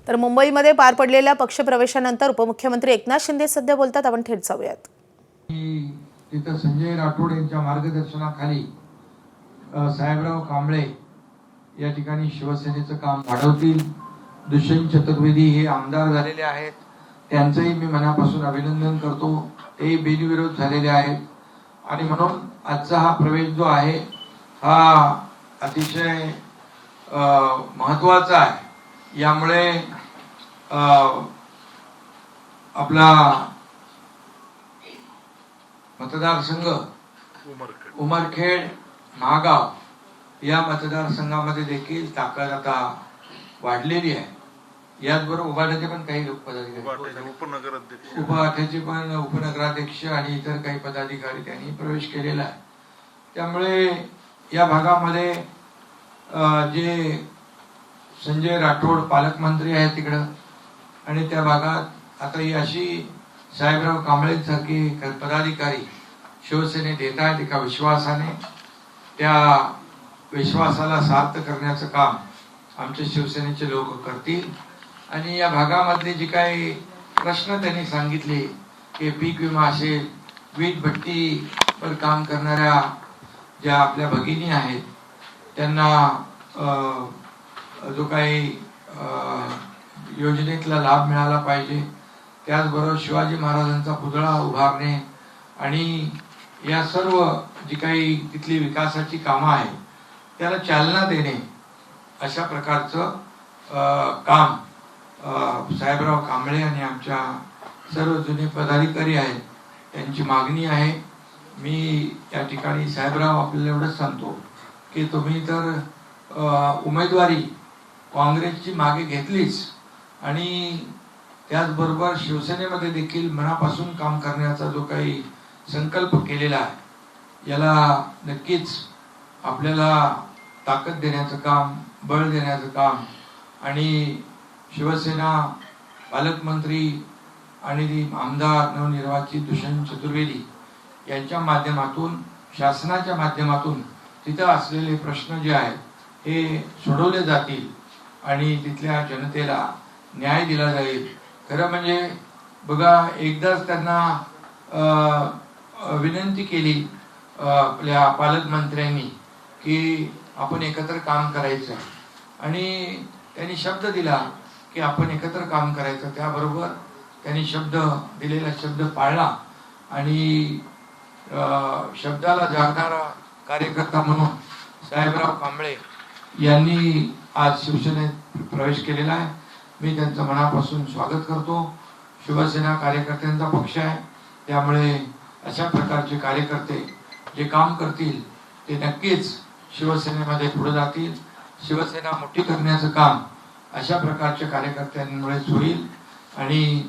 तर मुंबईमध्ये पार पडलेल्या पक्षप्रवेशानंतर उपमुख्यमंत्री एकनाथ शिंदे सध्या बोलतात. आपण थेट जाऊयात. तिथं संजय राठोड यांच्या मार्गदर्शनाखाली साहेबराव कांबळे या ठिकाणी शिवसेनेचं काम वाढवतील. दुष्यंत चतुर्वेदी हे आमदार झालेले आहेत, त्यांचंही मी मनापासून अभिनंदन करतो. ते बिनविरोध झालेले आहेत आणि म्हणून आजचा हा प्रवेश जो आहे हा अतिशय महत्वाचा आहे. यामुळे आपला मतदारसंघ उमरखेड महागाव या मतदारसंघामध्ये देखील ताकद आता वाढलेली आहे. याचबरोबर उभाट्याचे पण काही लोक पदाधिकारी, उपाध्यक्ष पण उपनगराध्यक्ष आणि इतर काही पदाधिकारी त्यांनी प्रवेश केलेला आहे. त्यामुळे या भागामध्ये जे संजय राठोड पालकमंत्री आहेत तिकडं आणि त्या भागात आता ही अशी साहेबराव कांबळेंसारखी पदाधिकारी शिवसेनेत येत आहेत एका विश्वासाने. त्या विश्वासाला सार्थ करण्याचं काम आमचे शिवसेनेचे लोक करतील. आणि या भागामधले जे काही प्रश्न त्यांनी सांगितले की पीक विमा असेल, वीज भट्टीवर काम करणाऱ्या ज्या आपल्या भगिनी आहेत त्यांना जो काही योजनेतला लाभ मिळाला पाहिजे, त्याचबरोबर शिवाजी महाराजांचा पुतळा उभारणे आणि या सर्व जी काही तिथली विकासाची कामं आहेत त्याला चालना देणे, अशा प्रकारचं काम साहेबराव कांबळे आणि आमच्या सर्व जुने पदाधिकारी आहेत त्यांची मागणी आहे. मी या ठिकाणी साहेबराव आपल्याला एवढंच सांगतो की तुम्ही तर उमेदवारी काँग्रेसची मागे घेतलीच आणि त्याचबरोबर शिवसेनेमध्ये देखील मनापासून काम करण्याचा जो काही संकल्प केलेला आहे याला नक्कीच आपल्याला ताकद देण्याचं काम, बळ देण्याचं काम आणि शिवसेना पालकमंत्री आणि आमदार नवनिर्वाचित दुष्यंत चतुर्वेदी यांच्या माध्यमातून, शासनाच्या माध्यमातून तिथं असलेले प्रश्न जे आहेत हे सोडवले जातील आणि तिथल्या जनतेला न्याय दिला जाईल. खरं म्हणजे बघा, एकदाच त्यांना विनंती केली आपल्या पालकमंत्र्यांनी की आपण एकत्र काम करायचं आणि त्यांनी शब्द दिला की आपण एकत्र काम करायचं. त्याबरोबर त्यांनी दिलेला शब्द पाळला आणि शब्दाला जागणारा कार्यकर्ता म्हणून साहेबराव कांबळे यांनी आज शिवसेनेत प्रवेश केलेला आहे. मी त्यांचं मनापासून स्वागत करतो. शिवसेना कार्यकर्त्यांचा पक्ष आहे, त्यामुळे अशा प्रकारचे कार्यकर्ते जे काम करतील ते नक्कीच शिवसेनेमध्ये पुढे जातील. शिवसेना मोठी करण्याचं काम अशा प्रकारच्या कार्यकर्त्यांमुळेच होईल आणि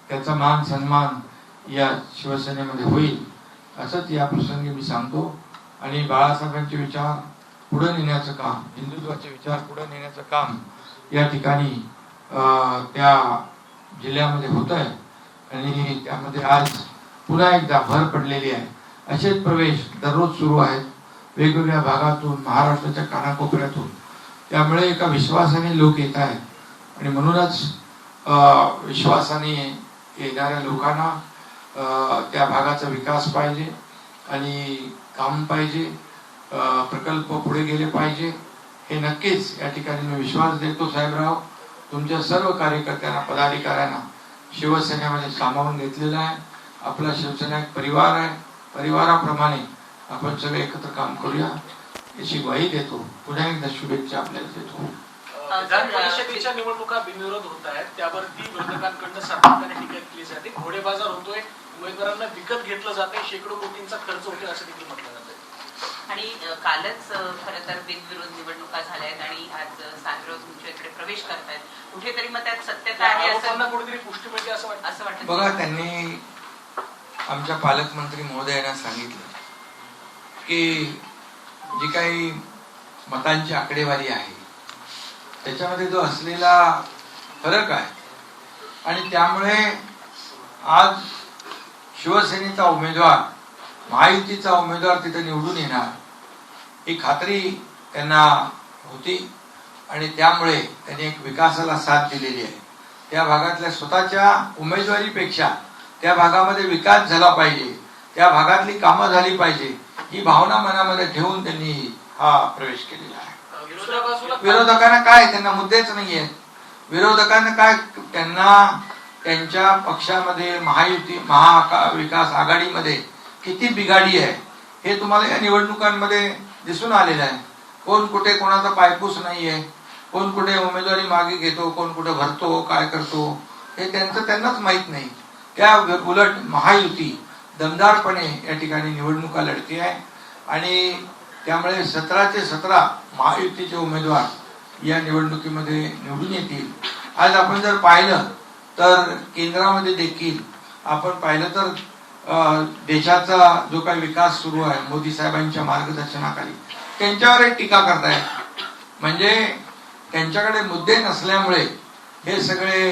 त्याचा मान सन्मान या शिवसेनेमध्ये होईल असंच या प्रसंगी मी सांगतो. आणि बाळासाहेबांचे विचार पुढे नेण्याचं काम, हिंदुत्वाचे विचार पुढे नेण्याचं काम या ठिकाणी त्या जिल्ह्यामध्ये होत आहे आणि त्यामध्ये आज पुन्हा एकदा भर पडलेली आहे. असेच प्रवेश दररोज सुरू आहेत वेगवेगळ्या भागातून, महाराष्ट्राच्या कानाकोपऱ्यातून. त्यामुळे एका विश्वासाने लोक येत आहेत आणि म्हणूनच विश्वासाने येणाऱ्या लोकांना त्या भागाचा विकास पाहिजे आणि काम पाहिजे, प्रकल्प पुढे गेले पाहिजे, हे नक्कीच या ठिकाणी मी विश्वास देतो. साहेबराव, तुमच्या सर्व कार्यकर्त्यांना, पदाधिकाऱ्यांना शिवसेनेमध्ये सामावून घेतलेला आहे. आपला शिवसेना एक परिवार आहे. परिवाराप्रमाणे आपण सगळे एकत्र काम करूया याची ग्वाही देतो. पुन्हा एकदा शुभेच्छा आपल्याला देतो. विधान परिषदेच्या निवडणुका बिनविरोध होत आहेत, त्यावरती विरोधकांकडून सातत्याने टीका केली जाते. घोडेबाजार होतोय, उमेदवारांना विकत घेतलं जाते, शेकडो कोटींचा खर्च होतोय असं देखील म्हटलं जातं. आणि कालच खरं तर बिनविरोध निवडणुका झाल्या आहेत आणि आज साहेबराव तुमच्या इकडे प्रवेश करतायत. कुठेतरी मग त्यात सत्यता आहे असं कुठेतरी पुष्टी मिळते असं वाटतं. बघा, त्यांनी आमच्या पालकमंत्री महोदयांना सांगितलं की जी काही मतांची आकडेवारी आहे त्याच्यामध्ये जो असलेला फरक आहे आणि त्यामुळे आज शिवसेनेचा उमेदवार, महायुतीचा उमेदवार तिथे निवडून येणार ही खात्री त्यांना होती आणि त्यामुळे त्यांनी एक विकासाला साथ दिलेली आहे. त्या भागातल्या स्वतःच्या उमेदवारीपेक्षा त्या भागामध्ये विकास झाला पाहिजे, त्या भागातली कामं झाली पाहिजे, ही भावना मनामध्ये ठेवून त्यांनी हा प्रवेश केलेला आहे. दुसऱ्या बाजूला विरोधकांना काय, त्यांना मुद्देच नाही आहेत. विरोधकांना काय, त्यांना त्यांच्या पक्षामध्ये महाविकास आघाडीमध्ये किती बिघाडी आहे हे तुम्हाला या निवडणुकांमध्ये दिसून आलेलं आहे. कोण कुठे कोणाचा पायपूस नाहीये, कोण कुठे उमेदवारी मागे घेतो, कोण कुठे भरतो, काय करतो हे त्यांनाच माहित नाही. त्या उलट महायुती दमदारपणे या ठिकाणी निवडणुका लढते आहे आणि त्यामुळे 17चे 17 महायुतीचे उमेदवार या निवडणुकीमध्ये निवडून येतील. आज आपण जर पाहिलं तर केंद्रामध्ये देखील आपण पाहिलं तर देशाचा जो काही विकास सुरू आहे मोदी साहेबांच्या मार्गदर्शनाखाली त्यांच्यावर एक टीका करतायत. म्हणजे त्यांच्याकडे मुद्दे नसल्यामुळे हे सगळे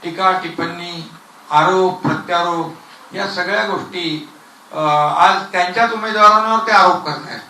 टीका टिप्पणी, आरोप प्रत्यारोप या सगळ्या गोष्टी आज त्यांच्याच उमेदवारांवर ते आरोप करतायत.